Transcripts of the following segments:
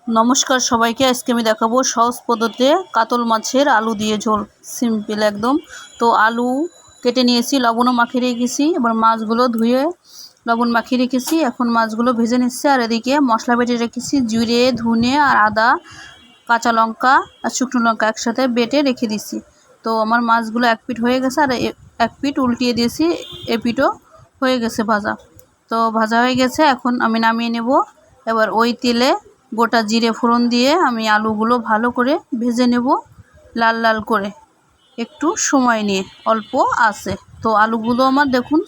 নমস্কার সবাইকে। আজকে আমি দেখাবো সহজ পদ্ধতিতে কাতল মাছের আলু দিয়ে ঝোল। সিম্পল একদম। তো আলু কেটে নিয়েছি, লবণও মাখিয়ে রেখেছি। এবার মাছগুলো ধুয়ে লবণ মাখিয়ে রেখেছি। এখন মাছগুলো ভেজে নিচ্ছি। আর এদিকে মশলা বেটে রেখেছি, জিরে, ধনে আর আদা, কাঁচা লঙ্কা আর শুকনো লঙ্কা একসাথে বেটে রেখে দিচ্ছি। তো আমার মাছগুলো এক পিঠ হয়ে গেছে আর এক পিঠ উল্টিয়ে দিয়েছি, এ পিঠও হয়ে গেছে ভাজা। তো ভাজা হয়ে গেছে, এখন আমি নামিয়ে নেব। এবার ওই তেলে গোটা জিরে ফোড়ন দিয়ে আমি আলুগুলো ভালো করে ভেজে নেব, লাল লাল করে, একটু সময় নিয়ে অল্প আছে। তো আলুগুলো আমার দেখুন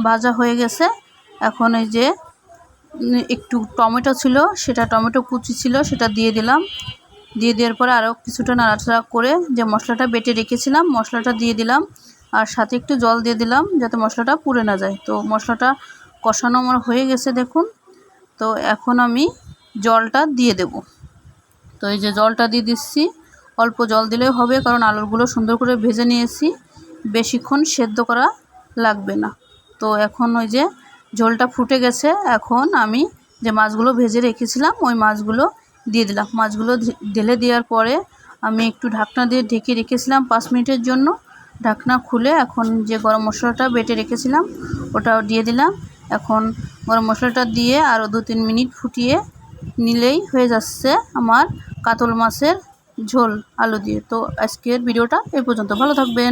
ভাজা হয়ে গেছে। এখন এই যে একটু টমেটো ছিল, সেটা টমেটো কুচি ছিল, সেটা দিয়ে দিলাম। দিয়ে দেওয়ার পরে আরও কিছুটা নাড়াচাড়া করে যে মশলাটা বেটে রেখেছিলাম মশলাটা দিয়ে দিলাম। আর সাথে একটু জল দিয়ে দিলাম যাতে মশলাটা পুড়ে না যায়। তো মশলাটা কষানো আমার হয়ে গেছে দেখুন। তো এখন আমি জলটা দিয়ে দেব। তো এই যে জলটা দিয়ে দিচ্ছি, অল্প জল দিলেও হবে, কারণ আলুগুলো সুন্দর করে ভেজে নিয়েছি, বেশিক্ষণ সেদ্ধ করা লাগবে না। তো এখন ওই যে ঝোলটা ফুটে গেছে, এখন আমি যে মাছগুলো ভেজে রেখেছিলাম ওই মাছগুলো দিয়ে দিলাম। মাছগুলো ঢেলে দেওয়ার পরে আমি একটু ঢাকনা দিয়ে ঢেকে রেখেছিলাম 5 মিনিটের জন্য। ঢাকনা খুলে এখন যে গরম মশলাটা বেটে রেখেছিলাম ওটাও দিয়ে দিলাম। এখন গরম মশলাটা দিয়ে আরও 2-3 মিনিট ফুটিয়ে নিলেই হয়ে যাচ্ছে আমার কাতল মাছের ঝোল আলু দিয়ে। তো আজকের ভিডিওটা এই পর্যন্ত। ভালো থাকবেন।